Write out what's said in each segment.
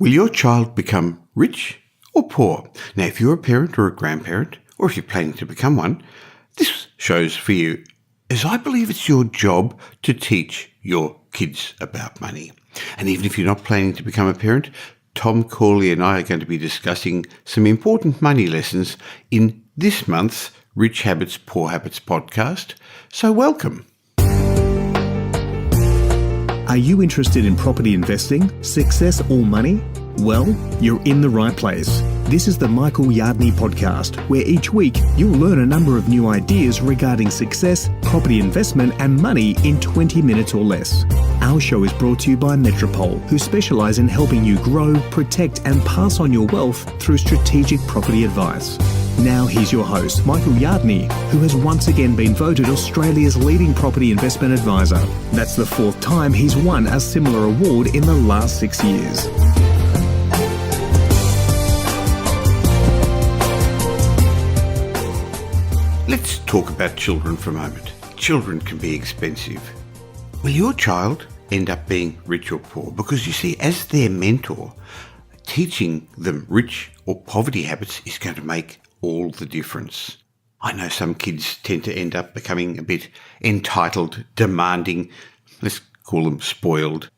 Will your child become rich or poor? Now, if you're a parent or a grandparent, or if you're planning to become one, this show's for you, as I believe it's your job to teach your kids about money. And even if you're not planning to become a parent, Tom, Corley and I are going to be discussing some important money lessons in this month's Rich Habits, Poor Habits podcast. So welcome. Are you interested in property investing, success or money? Well, you're in the right place. This is the Yardney podcast, where each week you'll learn a number of new ideas regarding success, property investment and money in 20 minutes or less. Our show is brought to you by Metropole, who specialise in helping you grow, protect and pass on your wealth through strategic property advice. Now here's your host, Yardney, who has once again been voted Australia's leading property investment advisor. That's the fourth time he's won a similar award in the last 6 years. Let's talk about children for a moment. Children can be expensive. Will your child end up being rich or poor? Because you see, as their mentor, teaching them rich or poverty habits is going to make all the difference. I know some kids tend to end up becoming a bit entitled, demanding, let's call them spoiled.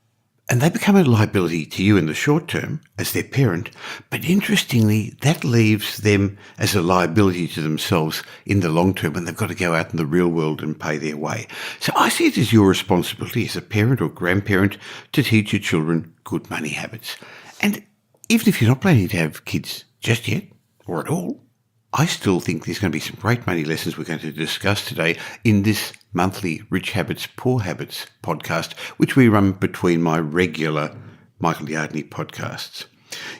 And they become a liability to you in the short term as their parent, but interestingly, that leaves them as a liability to themselves in the long term when they've got to go out in the real world and pay their way. So I see it as your responsibility as a parent or grandparent to teach your children good money habits. And even if you're not planning to have kids just yet, or at all, I still think there's going to be some great money lessons we're going to discuss today in this monthly Rich Habits, Poor Habits podcast, which we run between my regular Michael Yardney podcasts.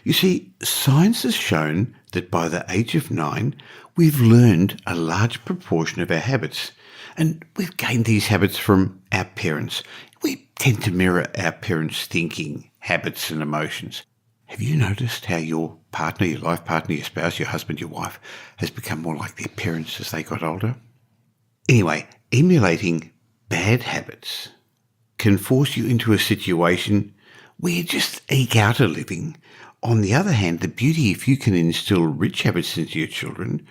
You see, science has shown that by the age of 9, we've learned a large proportion of our habits, and we've gained these habits from our parents. We tend to mirror our parents' thinking, habits and emotions. Have you noticed how your partner, your life partner, your spouse, your husband, your wife has become more like their parents as they got older? Anyway, emulating bad habits can force you into a situation where you just eke out a living. On the other hand, the beauty, if you can instill rich habits into your children,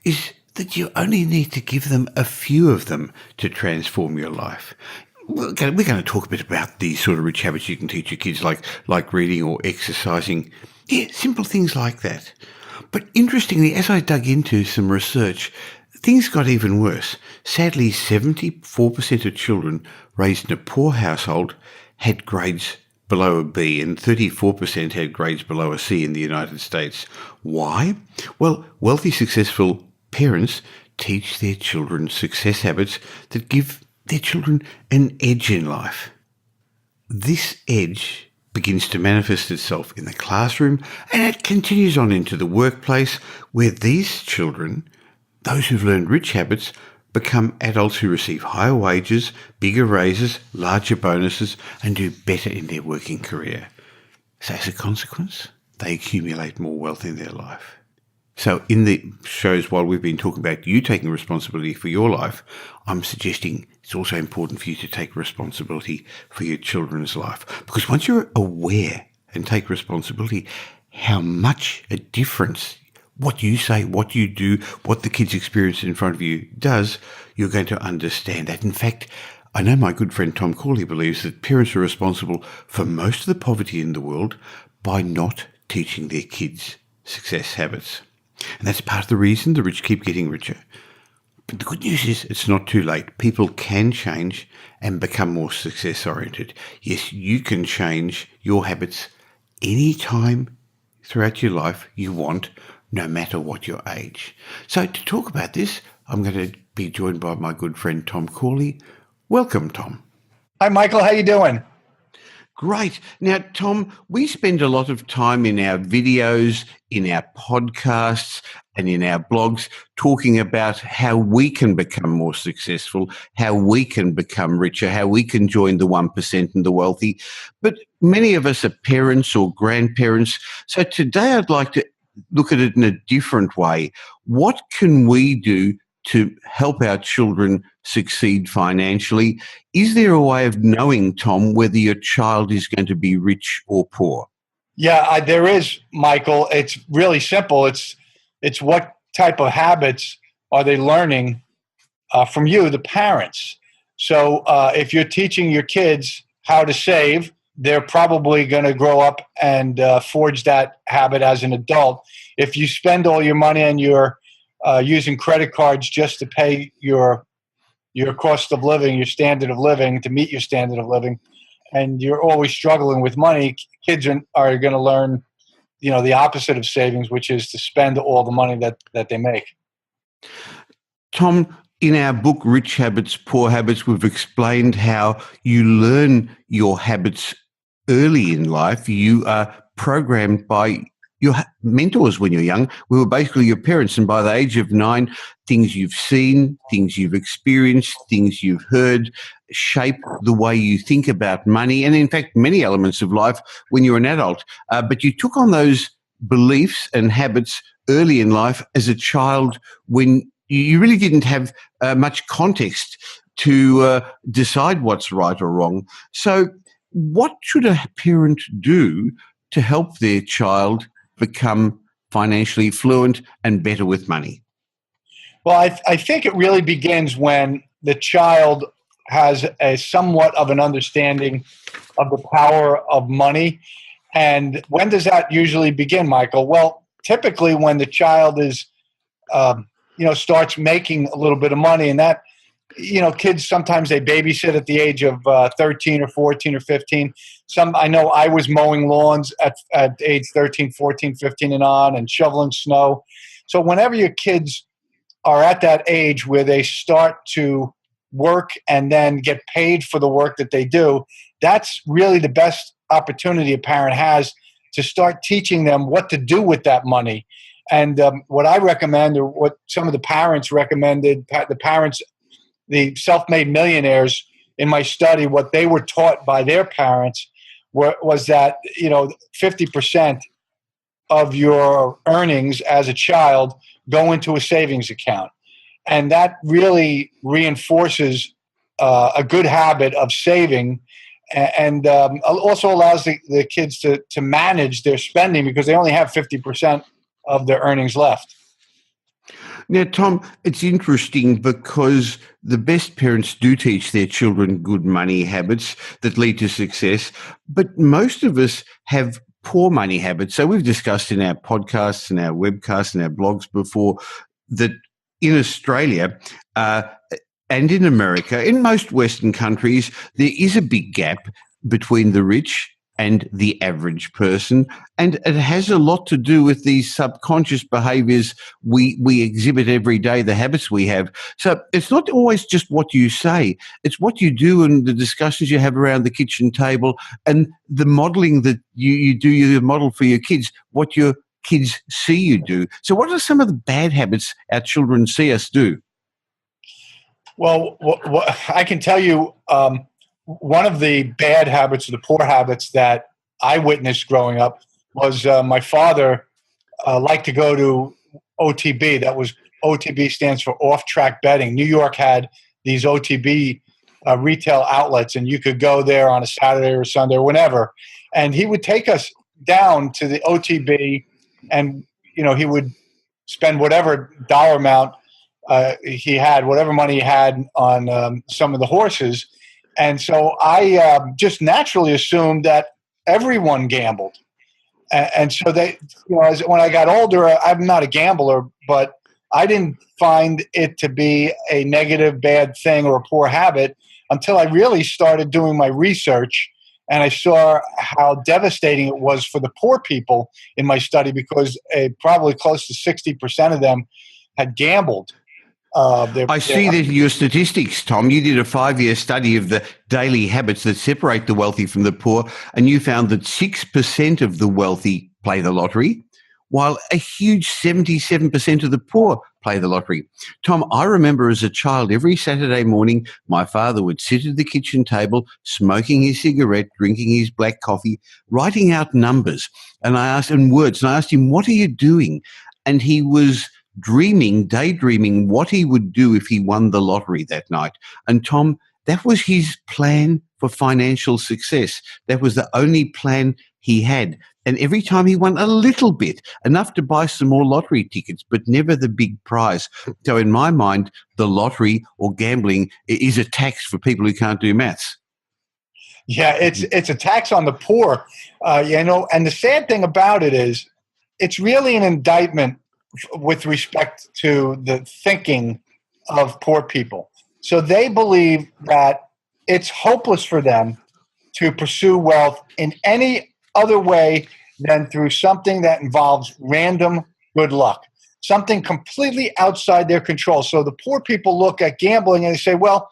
is that you only need to give them a few of them to transform your life. We're going to talk a bit about these sort of rich habits you can teach your kids, like reading or exercising. Yeah, simple things like that. But interestingly, as I dug into some research, things got even worse. Sadly, 74% of children raised in a poor household had grades below a B, and 34% had grades below a C in the United States. Why? Well, wealthy, successful parents teach their children success habits that give their children an edge in life. This edge begins to manifest itself in the classroom, and it continues on into the workplace, where these children, those who've learned rich habits, become adults who receive higher wages, bigger raises, larger bonuses, and do better in their working career. So as a consequence, they accumulate more wealth in their life. So in the shows, while we've been talking about you taking responsibility for your life, I'm suggesting it's also important for you to take responsibility for your children's life. Because once you're aware and take responsibility, how much a difference what you say, what you do, what the kids experience in front of you does, you're going to understand that. In fact, I know my good friend Tom Corley believes that parents are responsible for most of the poverty in the world by not teaching their kids success habits. And that's part of the reason the rich keep getting richer. But the good news is it's not too late. People can change and become more success-oriented. Yes, you can change your habits any time throughout your life you want, no matter what your age. So to talk about this, I'm going to be joined by my good friend Tom Corley. Welcome, Tom. Hi, Michael. How you doing? Great. Now, Tom, we spend a lot of time in our videos, in our podcasts, and in our blogs talking about how we can become more successful, how we can become richer, how we can join the 1% and the wealthy. But many of us are parents or grandparents. So today I'd like to look at it in a different way. What can we do to help our children succeed financially? Is there a way of knowing, Tom, whether your child is going to be rich or poor? Yeah, there is, Michael. It's really simple. It's what type of habits are they learning from you, the parents. So if you're teaching your kids how to save, they're probably going to grow up and forge that habit as an adult. If you spend all your money and you're using credit cards just to pay your cost of living, your standard of living, to meet your standard of living, and you're always struggling with money, kids are going to learn, the opposite of savings, which is to spend all the money that they make. Tom, in our book, Rich Habits, Poor Habits, we've explained how you learn your habits early in life. You are programmed by your mentors when you're young. We were basically your parents. And by the age of 9, things you've seen, things you've experienced, things you've heard shape the way you think about money and, in fact, many elements of life when you're an adult. But you took on those beliefs and habits early in life as a child when you really didn't have much context to decide what's right or wrong. So what should a parent do to help their child become financially fluent and better with money? Well, I think it really begins when the child has a somewhat of an understanding of the power of money. And when does that usually begin, Michael? Well, typically when the child is, starts making a little bit of money, and that, kids sometimes they babysit at the age of 13 or 14 or 15. I know I was mowing lawns at age 13, 14, 15 and on, and shoveling snow. So whenever your kids are at that age where they start to work and then get paid for the work that they do, that's really the best opportunity a parent has to start teaching them what to do with that money. And what I recommend, or what some of the parents recommended, the self-made millionaires in my study, what they were taught by their parents was that 50% of your earnings as a child go into a savings account. And that really reinforces a good habit of saving, and also allows the kids to manage their spending because they only have 50% of their earnings left. Now, Tom, it's interesting because the best parents do teach their children good money habits that lead to success, but most of us have poor money habits. So we've discussed in our podcasts and our webcasts and our blogs before that in Australia and in America, in most Western countries, there is a big gap between the rich and the average person. And it has a lot to do with these subconscious behaviours we exhibit every day, the habits we have. So it's not always just what you say, it's what you do and the discussions you have around the kitchen table and the modelling that you do, you model for your kids, what your kids see you do. So what are some of the bad habits our children see us do? Well, I can tell you, one of the bad habits, or the poor habits that I witnessed growing up was my father liked to go to OTB. That was OTB stands for off-track betting. New York had these OTB retail outlets, and you could go there on a Saturday or Sunday or whenever. And he would take us down to the OTB, and he would spend whatever dollar amount he had, whatever money he had on some of the horses. And so I just naturally assumed that everyone gambled. And so when I got older, I'm not a gambler, but I didn't find it to be a negative, bad thing or a poor habit until I really started doing my research. And I saw how devastating it was for the poor people in my study, because probably close to 60% of them had gambled. I see that in your statistics, Tom. You did a 5-year study of the daily habits that separate the wealthy from the poor, and you found that 6% of the wealthy play the lottery, while a huge 77% of the poor play the lottery. Tom, I remember as a child, every Saturday morning, my father would sit at the kitchen table, smoking his cigarette, drinking his black coffee, writing out numbers, and I asked him, "What are you doing?" And he was daydreaming what he would do if he won the lottery that night. And Tom, that was his plan for financial success. That was the only plan he had. And every time he won a little bit, enough to buy some more lottery tickets, but never the big prize. So in my mind, the lottery or gambling is a tax for people who can't do maths. Yeah, it's a tax on the poor, And the sad thing about it is, it's really an indictment with respect to the thinking of poor people. So they believe that it's hopeless for them to pursue wealth in any other way than through something that involves random good luck, something completely outside their control. So the poor people look at gambling and they say, well,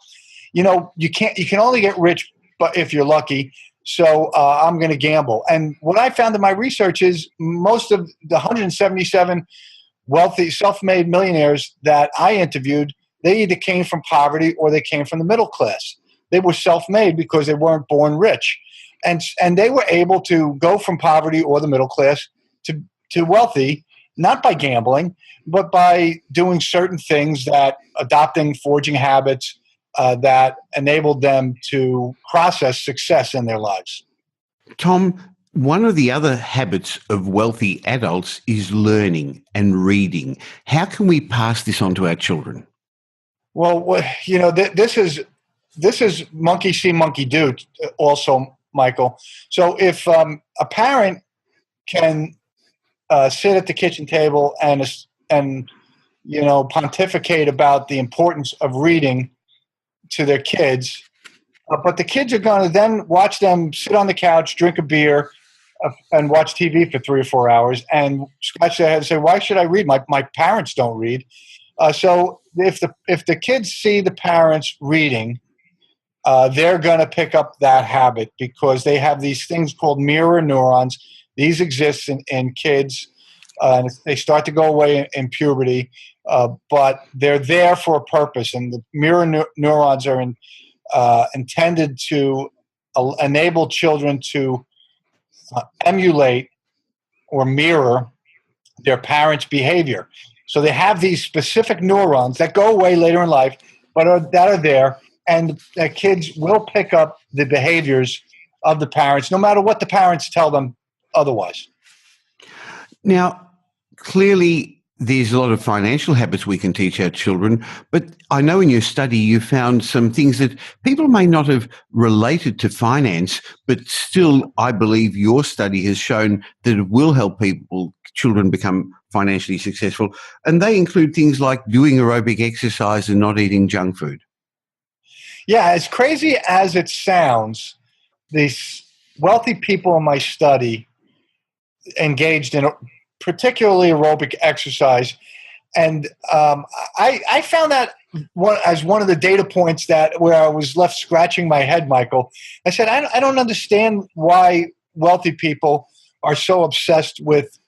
you can only get rich but if you're lucky. So I'm going to gamble. And what I found in my research is most of the 177 wealthy, self-made millionaires that I interviewed, they either came from poverty or they came from the middle class. They were self-made because they weren't born rich. And they were able to go from poverty or the middle class to wealthy, not by gambling, but by doing certain things, that adopting forging habits, that enabled them to process success in their lives. Tom, one of the other habits of wealthy adults is learning and reading. How can we pass this on to our children? Well, this is monkey see, monkey do also, Michael. So if a parent can sit at the kitchen table and pontificate about the importance of reading to their kids, but the kids are going to then watch them sit on the couch, drink a beer, and watch TV for 3 or 4 hours and scratch their head and say, why should I read? My parents don't read. So if the kids see the parents reading, they're going to pick up that habit because they have these things called mirror neurons. These exist in kids. They start to go away in puberty, but they're there for a purpose. And the mirror neurons are intended to enable children to emulate or mirror their parents' behavior. So they have these specific neurons that go away later in life, but that are there, and the kids will pick up the behaviors of the parents, no matter what the parents tell them otherwise. Now, clearly, there's a lot of financial habits we can teach our children, but I know in your study you found some things that people may not have related to finance, but still, I believe your study has shown that it will help children become financially successful. And they include things like doing aerobic exercise and not eating junk food. Yeah, as crazy as it sounds, these wealthy people in my study engaged in particularly aerobic exercise. And I found that as one of the data points where I was left scratching my head, Michael. I said, I don't understand why wealthy people are so obsessed with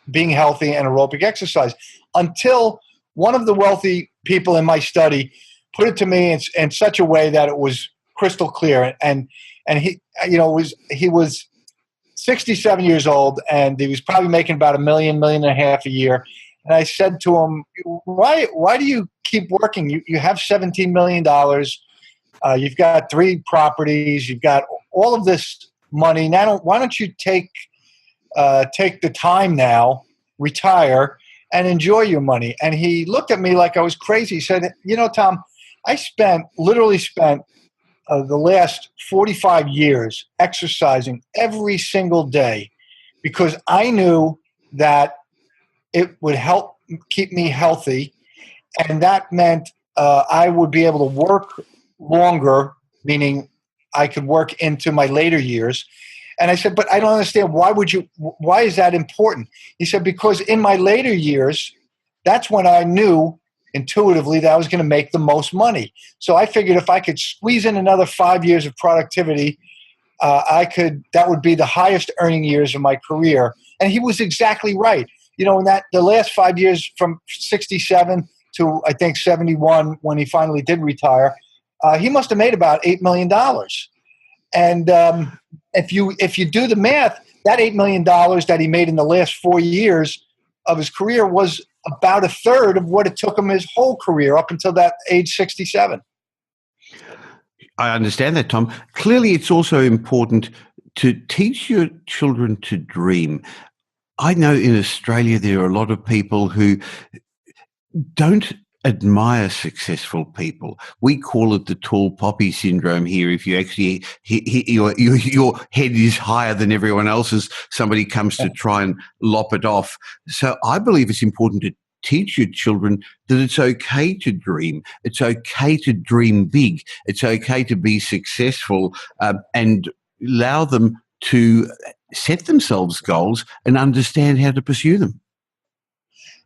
being healthy and aerobic exercise, until one of the wealthy people in my study put it to me in such a way that it was crystal clear. And he was 67 years old, and he was probably making about $1 million and a half a year. And I said to him, why do you keep working? You have $17 million. You've got 3 properties. You've got all of this money. Now, why don't you take the time now, retire, and enjoy your money? And he looked at me like I was crazy. He said, Tom, I literally spent the last 45 years exercising every single day because I knew that it would help keep me healthy, and that meant I would be able to work longer, meaning I could work into my later years. And I said, but I don't understand. Why is that important? He said, because in my later years, that's when I knew intuitively that I was going to make the most money. So I figured if I could squeeze in another 5 years of productivity, that would be the highest earning years of my career. And he was exactly right. In the last 5 years from 67 to I think 71, when he finally did retire, he must have made about $8 million. And if you do the math, that $8 million that he made in the last 4 years of his career was about a third of what it took him his whole career up until that age 67. I understand that, Tom. Clearly, it's also important to teach your children to dream. I know in Australia there are a lot of people who don't admire successful people. We call it the tall poppy syndrome here. If you actually your head is higher than everyone else's, somebody comes to try and lop it off. So I believe it's important to teach your children that it's okay to dream. It's okay to dream big. It's okay to be successful, and allow them to set themselves goals and understand how to pursue them.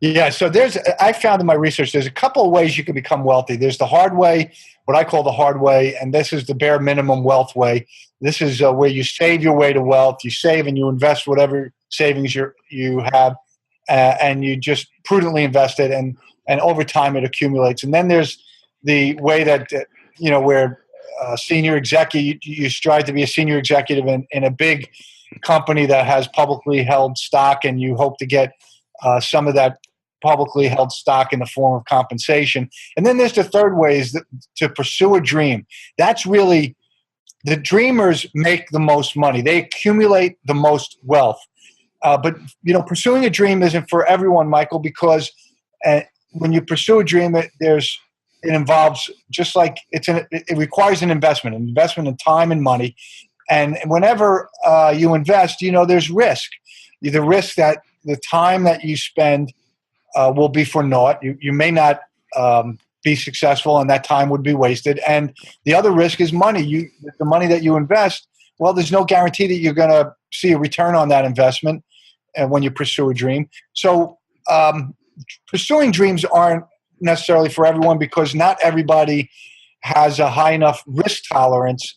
Yeah, so I found in my research, there's a couple of ways you can become wealthy. There's the hard way, what I call the hard way, and this is the bare minimum wealth way. This is where you save your way to wealth. You save and you invest whatever savings you have, and you just prudently invest it, and over time it accumulates. And then there's the way that, where senior executive, you strive to be a senior executive in a big company that has publicly held stock, and you hope to get some of that publicly held stock in the form of compensation. And then there's the third way, is to pursue a dream. That's really, the dreamers make the most money. They accumulate the most wealth. But pursuing a dream isn't for everyone, Michael, because when you pursue a dream, it involves, just like it requires an investment in time and money. And whenever you invest, there's risk. The risk that the time that you spend will be for naught. You may not be successful, and that time would be wasted. And the other risk is money. The money that you invest, well, there's no guarantee that you're going to see a return on that investment when you pursue a dream. So pursuing dreams aren't necessarily for everyone, because not everybody has a high enough risk tolerance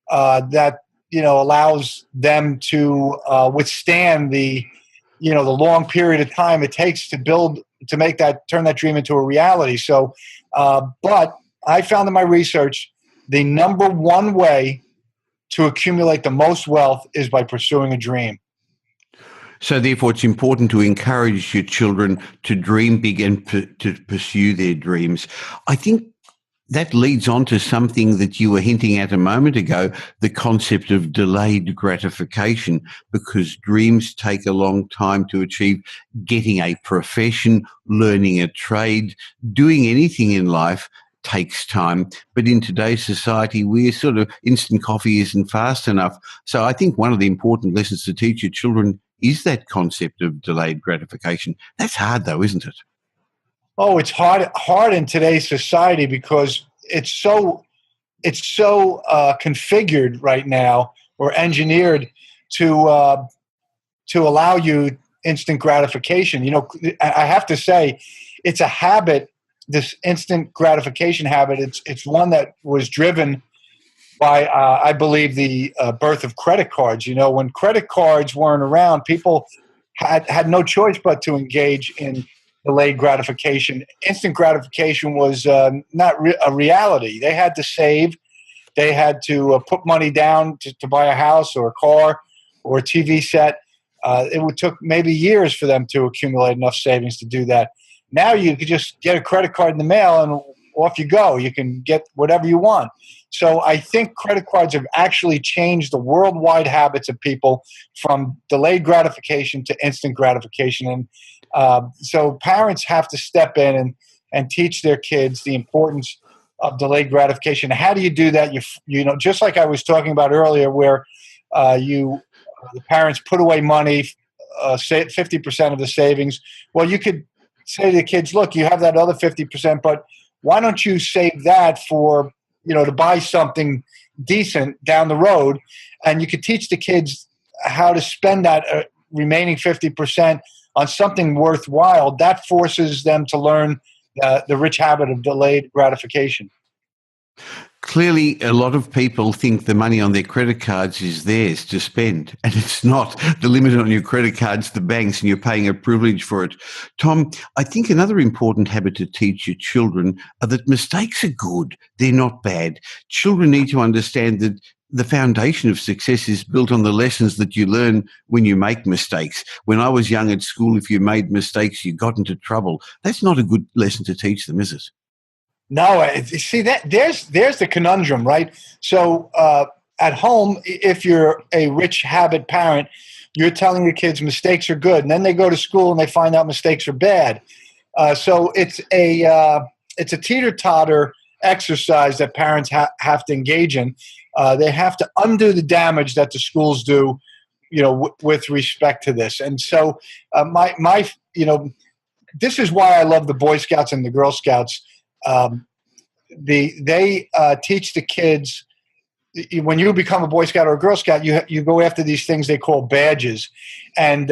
that allows them to withstand the long period of time it takes to turn that dream into a reality. So, but I found in my research, the number one way to accumulate the most wealth is by pursuing a dream. So therefore, it's important to encourage your children to dream big and to pursue their dreams. I think that leads on to something that you were hinting at a moment ago, the concept of delayed gratification, because dreams take a long time to achieve. Getting a profession, learning a trade, doing anything in life takes time. But in today's society, we're sort of instant coffee isn't fast enough. So I think one of the important lessons to teach your children is that concept of delayed gratification. That's hard though, isn't it? Oh, it's hard in today's society, because it's so configured right now, or engineered to allow you instant gratification. I have to say, it's a habit. This instant gratification habit. It's one that was driven by, I believe, the birth of credit cards. When credit cards weren't around, people had no choice but to engage in delayed gratification. Instant gratification was not a reality. They had to save. They had to put money down to buy a house or a car or a TV set. It took maybe years for them to accumulate enough savings to do that. Now you could just get a credit card in the mail and off you go. You can get whatever you want. So I think credit cards have actually changed the worldwide habits of people from delayed gratification to instant gratification. And so parents have to step in and teach their kids the importance of delayed gratification. How do you do that? Just like I was talking about earlier, where the parents put away money, say 50% of the savings. Well, you could say to the kids, look, you have that other 50%, but why don't you save that for, to buy something decent down the road? And you could teach the kids how to spend that remaining 50% on something worthwhile. That forces them to learn the rich habit of delayed gratification. Clearly, a lot of people think the money on their credit cards is theirs to spend, and it's not. The limit on your credit card's the bank's, and you're paying a privilege for it. Tom, I think another important habit to teach your children are that mistakes are good. They're not bad. Children need to understand that the foundation of success is built on the lessons that you learn when you make mistakes. When I was young at school, if you made mistakes, you got into trouble. That's not a good lesson to teach them, is it? No, see that there's the conundrum, right? So at home, if you're a rich habit parent, you're telling your kids mistakes are good, and then they go to school and they find out mistakes are bad. So it's a teeter-totter exercise that parents have to engage in. They have to undo the damage that the schools do, with respect to this. And so this is why I love the Boy Scouts and the Girl Scouts. They teach the kids. When you become a Boy Scout or a Girl Scout, you go after these things they call badges, and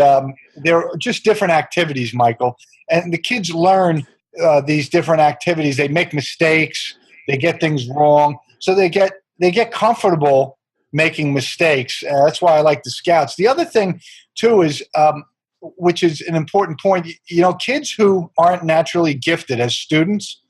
they're just different activities, Michael. And the kids learn these different activities. They make mistakes, they get things wrong, so they get comfortable making mistakes. That's why I like the Scouts. The other thing too is, which is an important point, kids who aren't naturally gifted as students,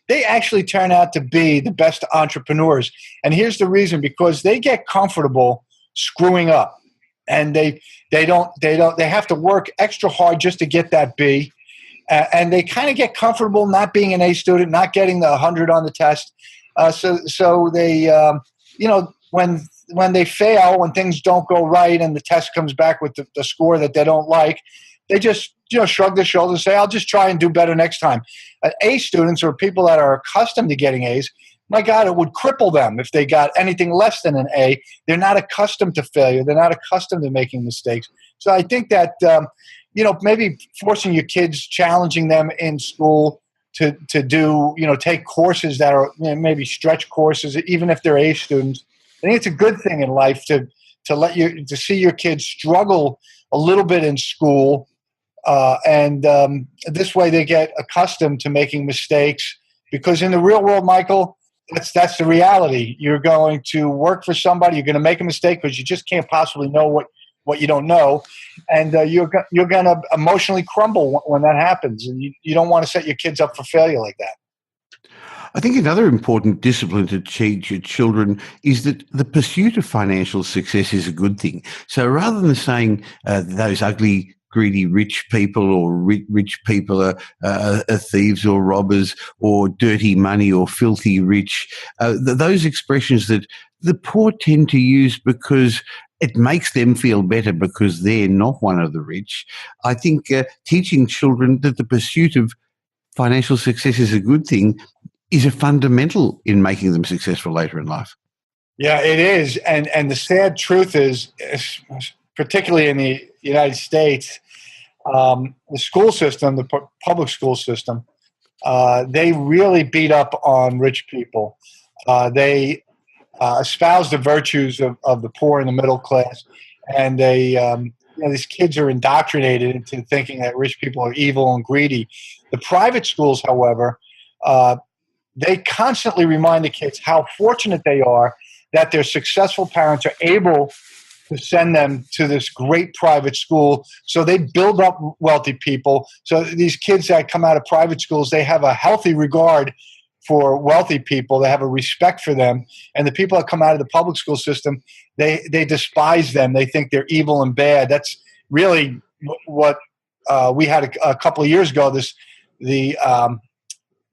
they actually turn out to be the best entrepreneurs. And here's the reason: because they get comfortable screwing up, and they have to work extra hard just to get that B. And they kind of get comfortable not being an A student, not getting the 100 on the test. So they, when they fail, when things don't go right, and the test comes back with the score that they don't like, they just shrug their shoulders and say, "I'll just try and do better next time." A students, or people that are accustomed to getting A's, my God, it would cripple them if they got anything less than an A. They're not accustomed to failure. They're not accustomed to making mistakes. So I think that maybe forcing your kids, challenging them in school to do, take courses that are maybe stretch courses, even if they're A students. I think it's a good thing in life to see your kids struggle a little bit in school. And this way they get accustomed to making mistakes, because in the real world, Michael, that's the reality. You're going to work for somebody. You're going to make a mistake because you just can't possibly know what you don't know. And you're going to emotionally crumble when that happens. And you don't want to set your kids up for failure like that. I think another important discipline to teach your children is that the pursuit of financial success is a good thing. So rather than saying those ugly, greedy rich people, or rich people are thieves or robbers, or dirty money or filthy rich, those expressions that the poor tend to use because it makes them feel better because they're not one of the rich. I think teaching children that the pursuit of financial success is a good thing is a fundamental in making them successful later in life. Yeah, it is. And the sad truth is, particularly in the United States, the school system, the public school system, they really beat up on rich people. They espouse the virtues of the poor and the middle class, and these kids are indoctrinated into thinking that rich people are evil and greedy. The private schools, however, they constantly remind the kids how fortunate they are that their successful parents are able to send them to this great private school. So they build up wealthy people. So these kids that come out of private schools, they have a healthy regard for wealthy people. They have a respect for them. And the people that come out of the public school system, they despise them. They think they're evil and bad. That's really what we had a couple of years ago. The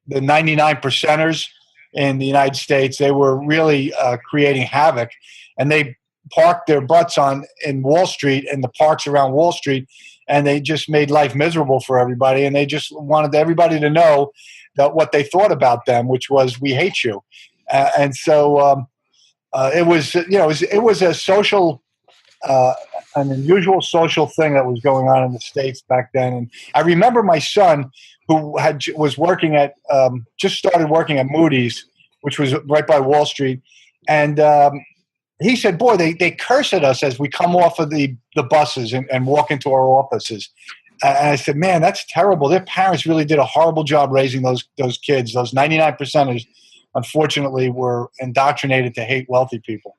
99 percenters in the United States, they were really creating havoc, and they parked their butts in Wall Street, in the parks around Wall Street, and they just made life miserable for everybody. And they just wanted everybody to know that what they thought about them, which was, "We hate you." And so it was a social, an unusual social thing that was going on in the States back then. And I remember my son, who was working just started working at Moody's, which was right by Wall Street. And he said, "Boy, they curse at us as we come off of the buses and walk into our offices." And I said, "Man, that's terrible. Their parents really did a horrible job raising those kids. Those 99 percenters, unfortunately, were indoctrinated to hate wealthy people."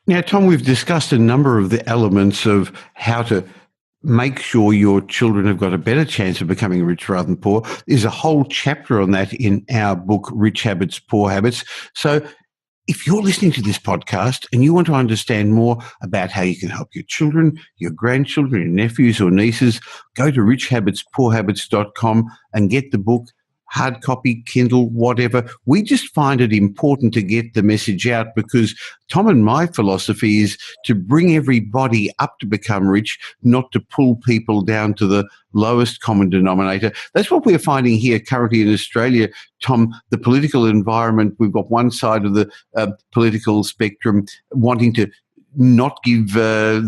Now, Tom, we've discussed a number of the elements of how to make sure your children have got a better chance of becoming rich rather than poor. There's a whole chapter on that in our book, Rich Habits, Poor Habits. So if you're listening to this podcast and you want to understand more about how you can help your children, your grandchildren, your nephews or nieces, go to richhabitspoorhabits.com and get the book hard copy, Kindle, whatever. We just find it important to get the message out because Tom and my philosophy is to bring everybody up to become rich, not to pull people down to the lowest common denominator. That's what we're finding here currently in Australia, Tom. The political environment, we've got one side of the political spectrum wanting to not give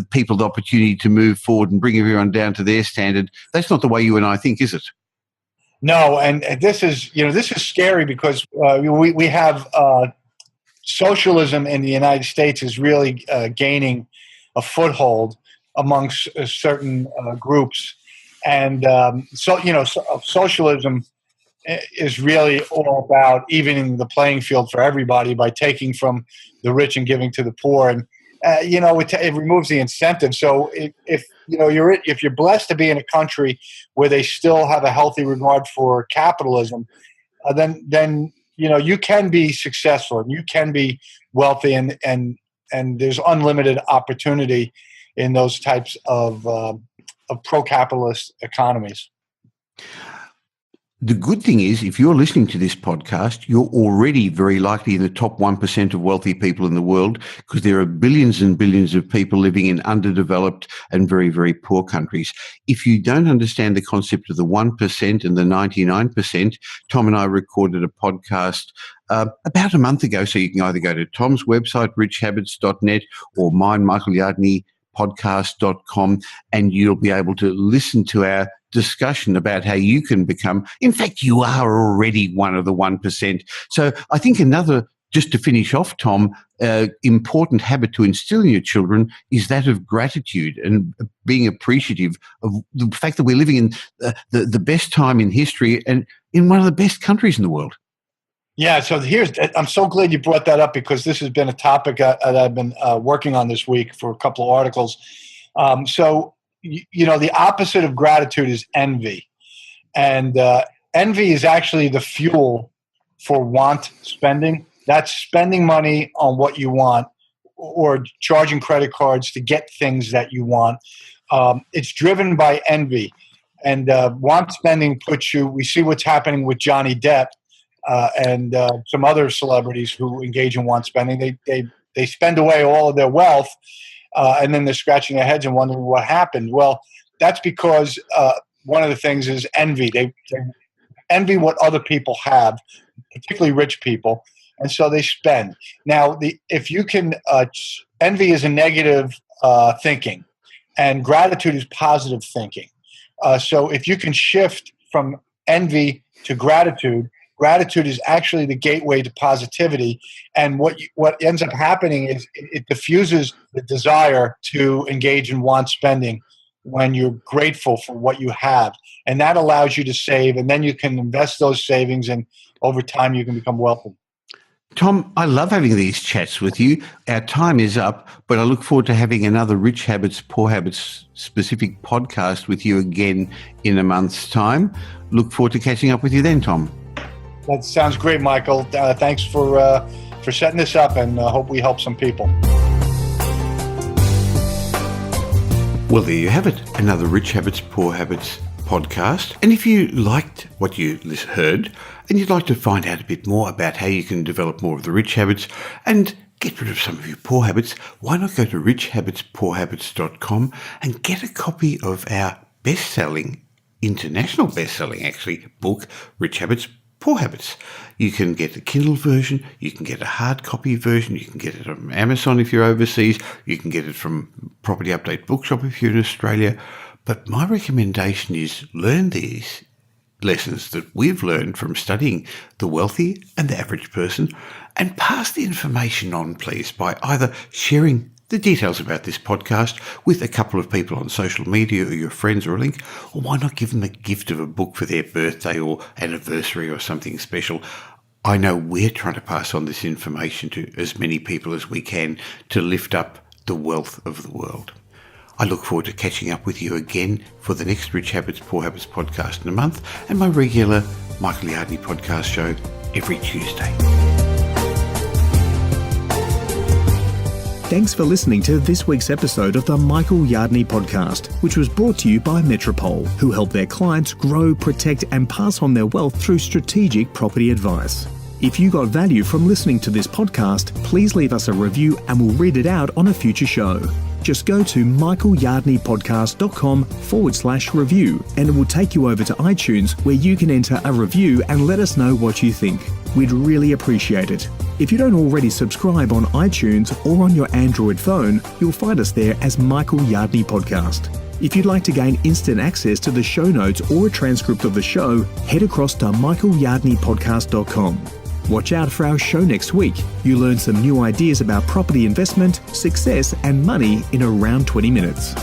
people the opportunity to move forward and bring everyone down to their standard. That's not the way you and I think, is it? No, and this is scary because we have socialism in the United States is really gaining a foothold amongst certain groups, and socialism is really all about evening the playing field for everybody by taking from the rich and giving to the poor, and it removes the incentive. So if you're blessed to be in a country where they still have a healthy regard for capitalism, then you can be successful and you can be wealthy, and there's unlimited opportunity in those types of pro-capitalist economies. The good thing is, if you're listening to this podcast, you're already very likely in the top 1% of wealthy people in the world, because there are billions and billions of people living in underdeveloped and very, very poor countries. If you don't understand the concept of the 1% and the 99%, Tom and I recorded a podcast about a month ago, so you can either go to Tom's website, richhabits.net, or mine, Michael Yardney, podcast.com, and you'll be able to listen to our discussion about how you can become, in fact, you are already one of the 1%. So I think another, just to finish off, Tom, important habit to instill in your children is that of gratitude and being appreciative of the fact that we're living in the best time in history and in one of the best countries in the world. Yeah, so I'm so glad you brought that up, because this has been a topic that I've been working on this week for a couple of articles. The opposite of gratitude is envy. And envy is actually the fuel for want spending. That's spending money on what you want or charging credit cards to get things that you want. It's driven by envy. And want spending we see what's happening with Johnny Depp. And some other celebrities who engage in want spending. They spend away all of their wealth, and then they're scratching their heads and wondering what happened. Well, that's because one of the things is envy. They envy what other people have, particularly rich people, and so they spend. Now, if you can, envy is a negative thinking, and gratitude is positive thinking. So if you can shift from envy to gratitude is actually the gateway to positivity. And what ends up happening is it diffuses the desire to engage in want spending when you're grateful for what you have. And that allows you to save, and then you can invest those savings, and over time you can become wealthy. Tom, I love having these chats with you. Our time is up, but I look forward to having another Rich Habits, Poor Habits specific podcast with you again in a month's time. Look forward to catching up with you then, Tom. That sounds great, Michael. Thanks for setting this up, and hope we help some people. Well, there you have it, another Rich Habits, Poor Habits podcast. And if you liked what you heard and you'd like to find out a bit more about how you can develop more of the rich habits and get rid of some of your poor habits, why not go to richhabitspoorhabits.com and get a copy of our international best-selling actually, book, Rich Habits, Poor Habits. You can get a Kindle version, you can get a hard copy version, you can get it from Amazon if you're overseas, you can get it from Property Update Bookshop if you're in Australia. But my recommendation is learn these lessons that we've learned from studying the wealthy and the average person, and pass the information on, please, by either sharing the details about this podcast with a couple of people on social media or your friends or a link, or why not give them a gift of a book for their birthday or anniversary or something special. I know we're trying to pass on this information to as many people as we can to lift up the wealth of the world. I look forward to catching up with you again for the next Rich Habits, Poor Habits podcast in a month, and my regular Michael Yardney podcast show every Tuesday. Thanks for listening to this week's episode of the Michael Yardney podcast, which was brought to you by Metropole, who help their clients grow, protect and pass on their wealth through strategic property advice. If you got value from listening to this podcast, please leave us a review and we'll read it out on a future show. Just go to michaelyardneypodcast.com/review and it will take you over to iTunes where you can enter a review and let us know what you think. We'd really appreciate it. If you don't already subscribe on iTunes or on your Android phone, you'll find us there as Michael Yardney Podcast. If you'd like to gain instant access to the show notes or a transcript of the show, head across to michaelyardneypodcast.com. Watch out for our show next week. You learn some new ideas about property investment, success and money in around 20 minutes.